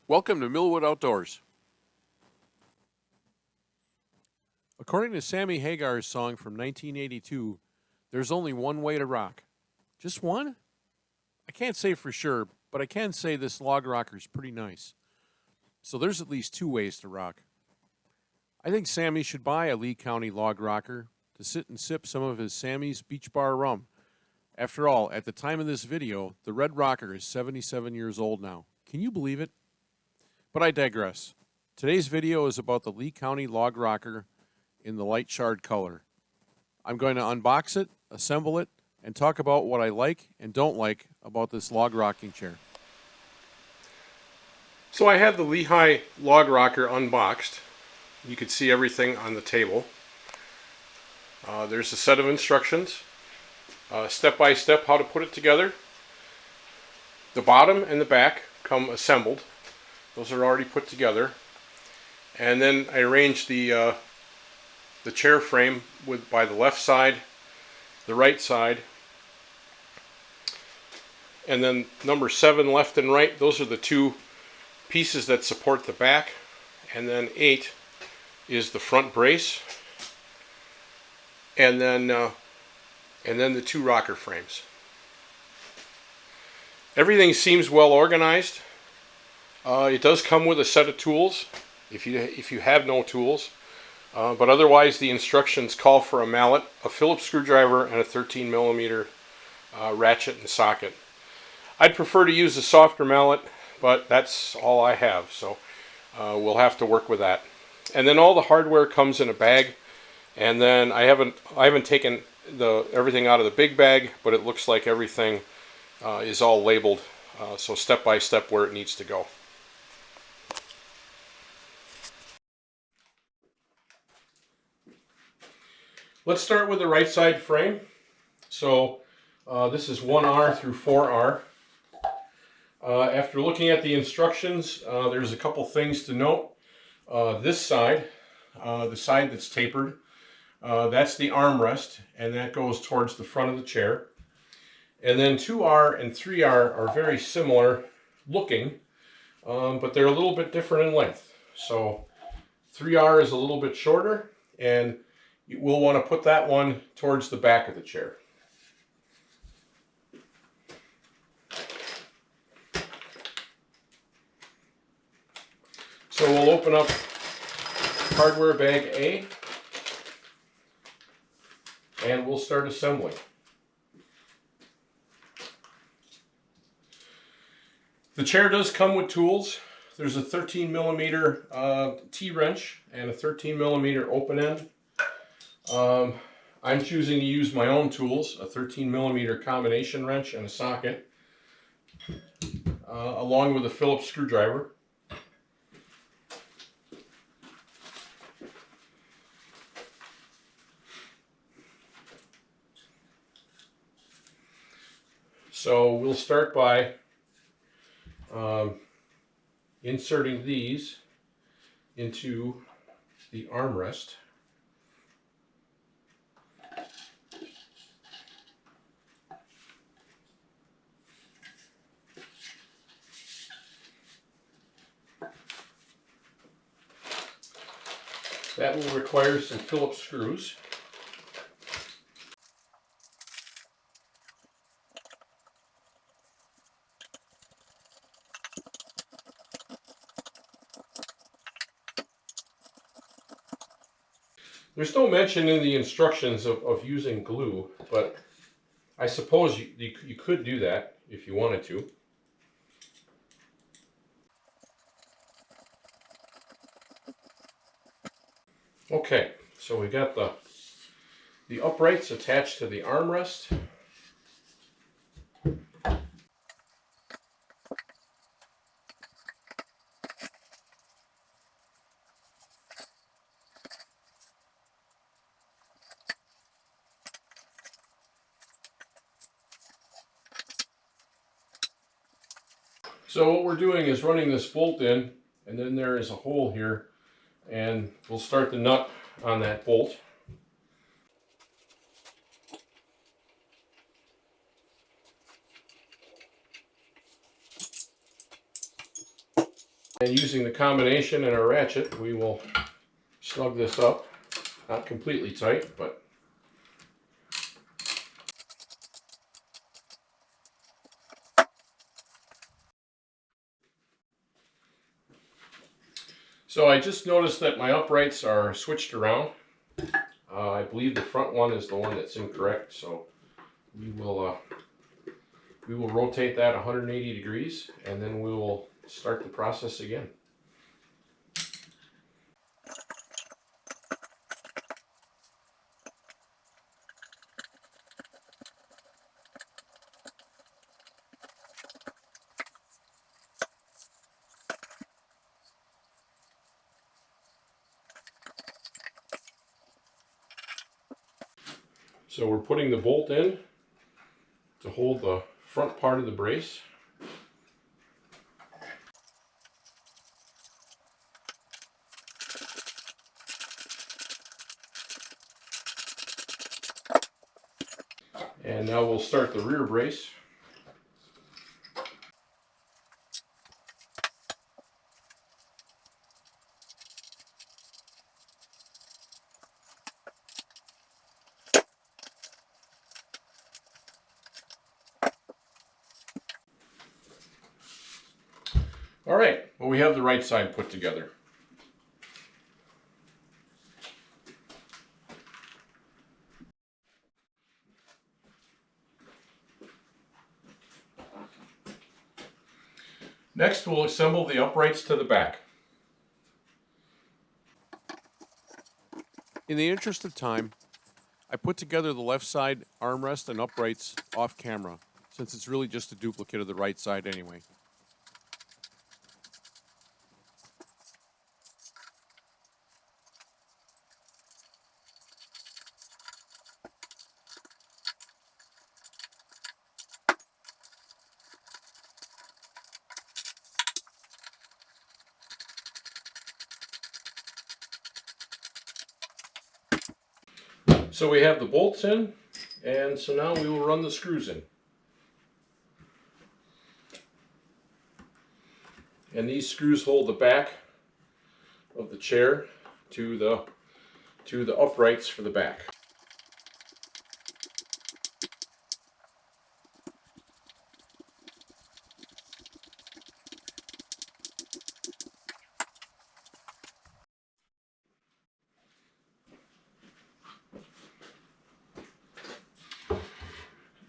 Welcome to Millwood Outdoors. According to Sammy Hagar's song from 1982, there's only one way to rock. Just one? I can't say for sure, but I can say this log rocker's pretty nice. So there's at least two ways to rock. I think Sammy should buy a Leigh Country Log Rocker to sit and sip some of his Sammy's Beach Bar rum. After all, at the time of this video, the Red Rocker is 77 years old now. Can you believe it? But I digress. Today's video is about the Leigh Country Log Rocker in the Light Charred color. I'm going to unbox it, assemble it, and talk about what I like and don't like about this log rocking chair. So I have the Leigh Log Rocker unboxed. You can see everything on the table. There's a set of instructions, step by step how to put it together. The bottom and the back come assembled. Those are already put together. And then I arranged the chair frame by the left side, the right side, and then number 7 left and right. Those are the two pieces that support the back, and then 8 is the front brace, and then the two rocker frames. Everything seems well organized. It does come with a set of tools if you have no tools, but otherwise the instructions call for a mallet, a Phillips screwdriver, and a 13mm ratchet and socket. I'd prefer to use a softer mallet, but that's all I have, so we'll have to work with that. And then all the hardware comes in a bag, and then I haven't taken everything out of the big bag, but it looks like everything is all labeled, so step by step where it needs to go. Let's start with the right side frame. So this is 1R through 4R. After looking at the instructions, there's a couple things to note. This side, the side that's tapered, that's the armrest, and that goes towards the front of the chair. And then 2R and 3R are very similar looking, but they're a little bit different in length. So 3R is a little bit shorter, and we'll want to put that one towards the back of the chair. So we'll open up hardware bag A, and we'll start assembling. The chair does come with tools. There's a 13mm T-wrench and a 13mm open end. I'm choosing to use my own tools, a 13mm combination wrench and a socket, along with a Phillips screwdriver. So we'll start by inserting these into the armrest. That will require some Phillips screws. There's no mention in the instructions of using glue, but I suppose you could do that if you wanted to. Okay, so we got the uprights attached to the armrest. So what we're doing is running this bolt in, and then there is a hole here, and we'll start the nut on that bolt. And using the combination and our ratchet, we will snug this up. Not completely tight, but so I just noticed that my uprights are switched around. I believe the front one is the one that's incorrect, so we will rotate that 180 degrees, and then we will start the process again. So we're putting the bolt in to hold the front part of the brace. And now we'll start the rear brace. All right, well, we have the right side put together. Next, we'll assemble the uprights to the back. In the interest of time, I put together the left side armrest and uprights off camera, since it's really just a duplicate of the right side anyway. So we have the bolts in, and so now we will run the screws in. And these screws hold the back of the chair to the uprights for the back.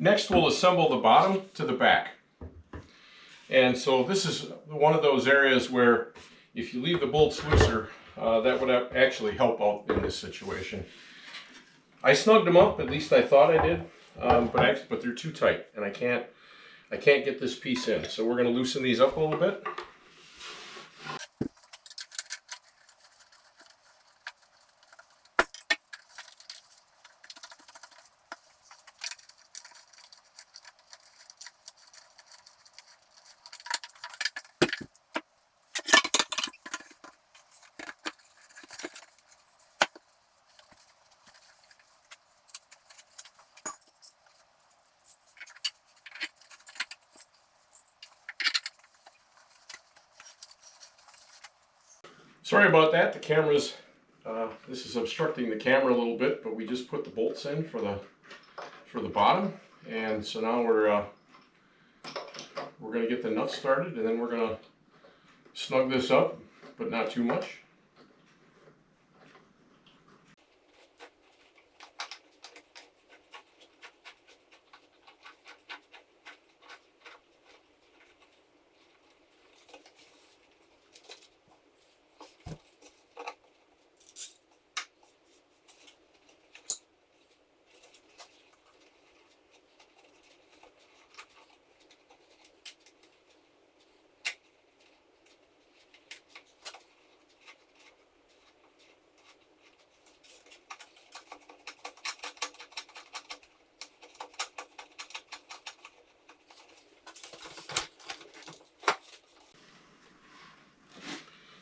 Next, we'll assemble the bottom to the back. And so this is one of those areas where if you leave the bolts looser, that would actually help out in this situation. I snugged them up, at least I thought I did, but they're too tight, and I can't get this piece in. So we're going to loosen these up a little bit. Sorry about that. The camera's this is obstructing the camera a little bit, but we just put the bolts in for the bottom, and so now we're going to get the nuts started, and then we're going to snug this up, but not too much.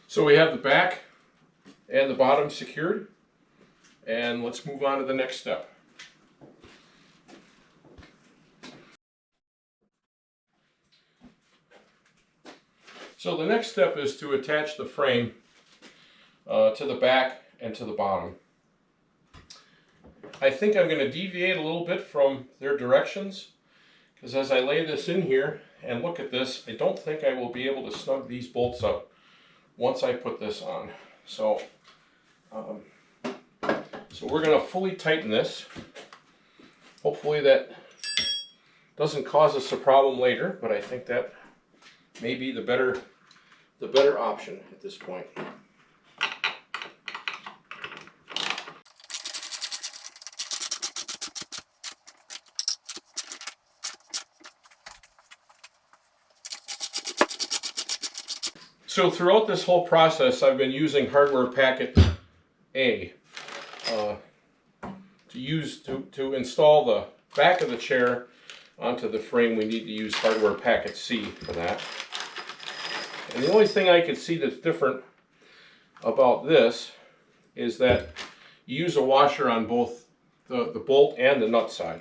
So we have the back and the bottom secured, and let's move on to the next step. So the next step is to attach the frame to the back and to the bottom. I think I'm going to deviate a little bit from their directions, because as I lay this in here and look at this, I don't think I will be able to snug these bolts up once I put this on. So we're going to fully tighten this. Hopefully that doesn't cause us a problem later, but I think that may be the better option at this point. So throughout this whole process, I've been using hardware packet A to install the back of the chair onto the frame. We need to use hardware packet C for that. And the only thing I can see that's different about this is that you use a washer on both the bolt and the nut side.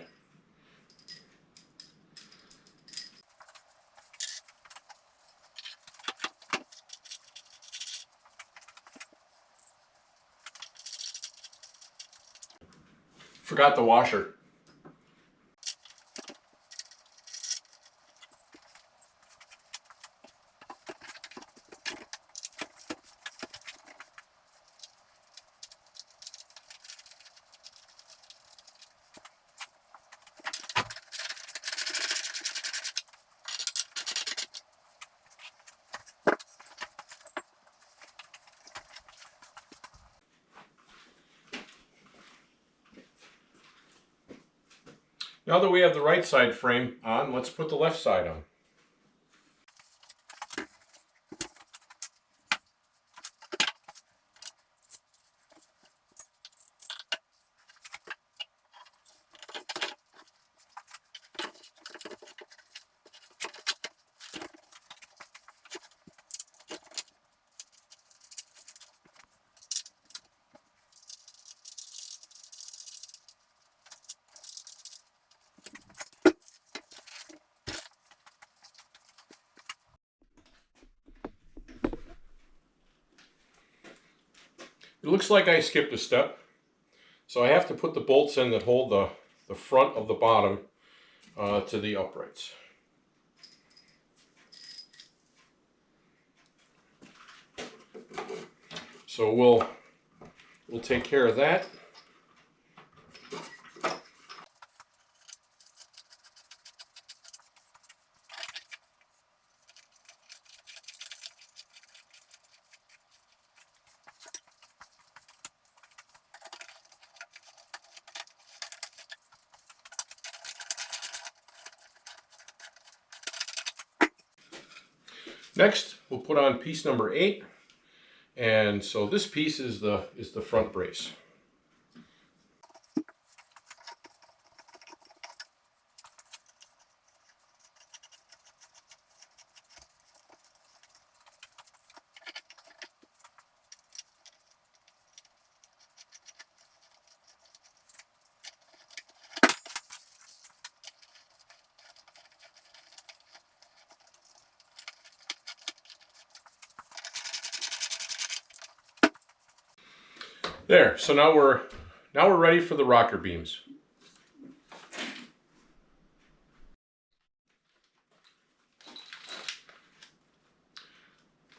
Forgot the washer. Now that we have the right side frame on, let's put the left side on. It looks like I skipped a step, so I have to put the bolts in that hold the front of the bottom to the uprights. So we'll take care of that. Next, we'll put on piece number 8, and so this piece is the front brace. There, so now we're ready for the rocker beams.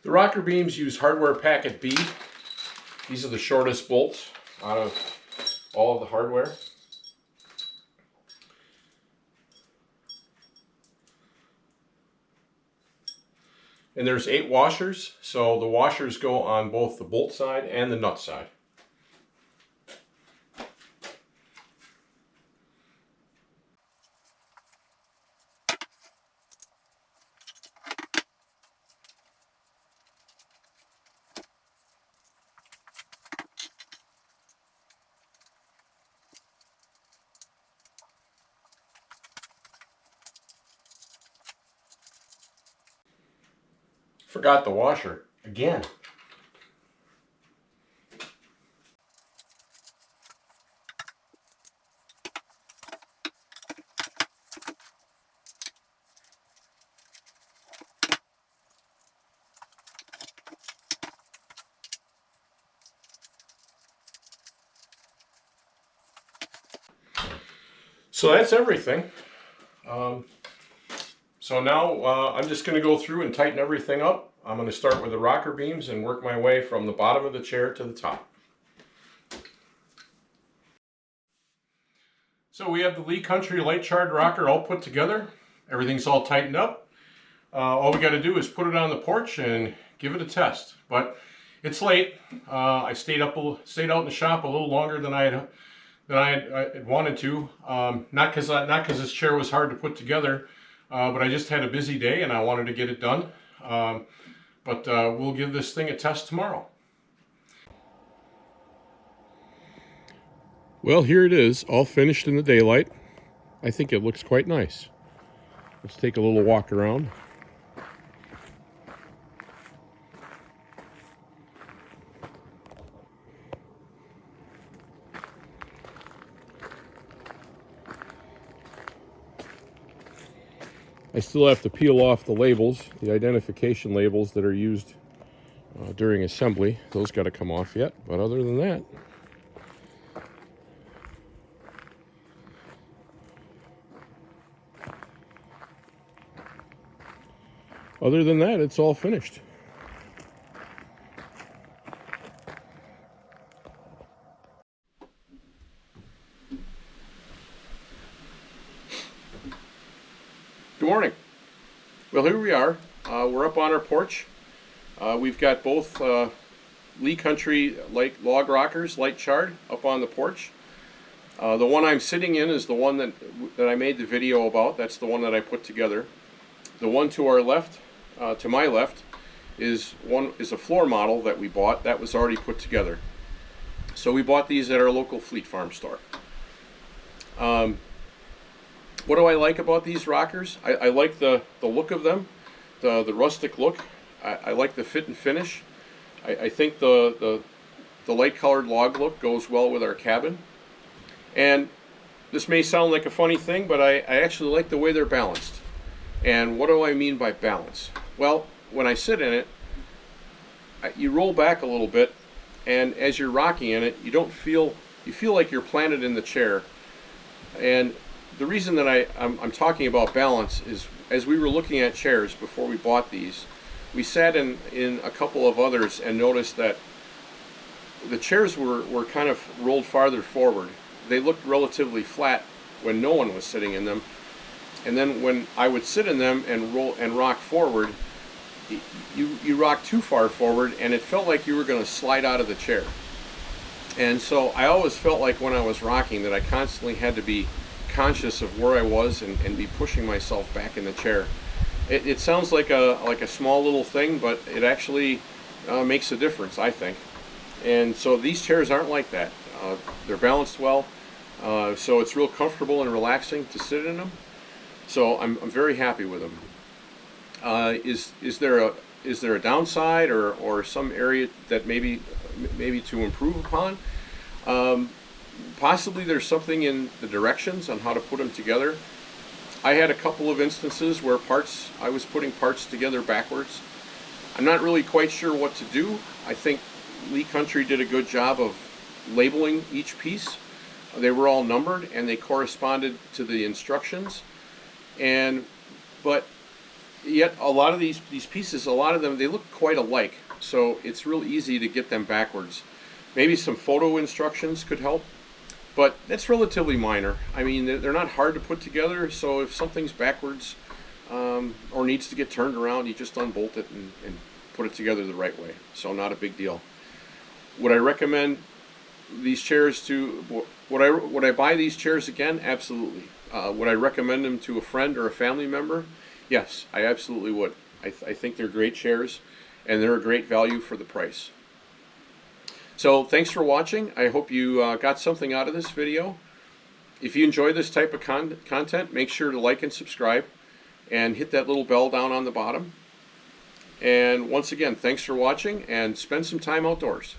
The rocker beams use hardware packet B. These are the shortest bolts out of all of the hardware. And there's 8 washers, so the washers go on both the bolt side and the nut side. Forgot the washer again. So that's everything. So now I'm just going to go through and tighten everything up. I'm going to start with the rocker beams and work my way from the bottom of the chair to the top. So we have the Leigh Country Light Charred rocker all put together. Everything's all tightened up. All we got to do is put it on the porch and give it a test. But it's late. I stayed out in the shop a little longer than I had wanted to. Not because this chair was hard to put together, but I just had a busy day and I wanted to get it done. But we'll give this thing a test tomorrow. Well, here it is, all finished in the daylight. I think it looks quite nice. Let's take a little walk around. I still have to peel off the labels, the identification labels that are used during assembly. Those got to come off yet, but other than that, it's all finished. Good morning. Well, here we are. We're up on our porch. We've got both Leigh Country Log Rockers, Light Charred, up on the porch. The one I'm sitting in is the one that I made the video about. That's the one that I put together. The one to our left, to my left, is a floor model that we bought that was already put together. So we bought these at our local Fleet Farm store. What do I like about these rockers? I like the look of them, the rustic look. I like the fit and finish. I think the light colored log look goes well with our cabin. And this may sound like a funny thing, but I actually like the way they're balanced. And what do I mean by balance? Well, when I sit in it, you roll back a little bit, and as you're rocking in it, you feel like you're planted in the chair. And the reason that I'm talking about balance is, as we were looking at chairs before we bought these, we sat in a couple of others and noticed that the chairs were kind of rolled farther forward. They looked relatively flat when no one was sitting in them. And then when I would sit in them and rock forward, you rock too far forward and it felt like you were going to slide out of the chair. And so I always felt like when I was rocking that I constantly had to be conscious of where I was and be pushing myself back in the chair. It sounds like a small little thing, but it actually makes a difference, I think. And so these chairs aren't like that. They're balanced well, so it's real comfortable and relaxing to sit in them. So I'm very happy with them. Is there a downside or some area that maybe to improve upon? Possibly there's something in the directions on how to put them together. I had a couple of instances where I was putting parts together backwards. I'm not really quite sure what to do. I think Leigh Country did a good job of labeling each piece. They were all numbered and they corresponded to the instructions. But yet a lot of these pieces, a lot of them, they look quite alike. So it's real easy to get them backwards. Maybe some photo instructions could help. But that's relatively minor. I mean, they're not hard to put together, so if something's backwards or needs to get turned around, you just unbolt it and put it together the right way. So not a big deal. Would I recommend these chairs to, would I buy these chairs again? Absolutely. Would I recommend them to a friend or a family member? Yes, I absolutely would. I think they're great chairs, and they're a great value for the price. So thanks for watching. I hope you got something out of this video. If you enjoy this type of content, make sure to like and subscribe and hit that little bell down on the bottom. And once again, thanks for watching and spend some time outdoors.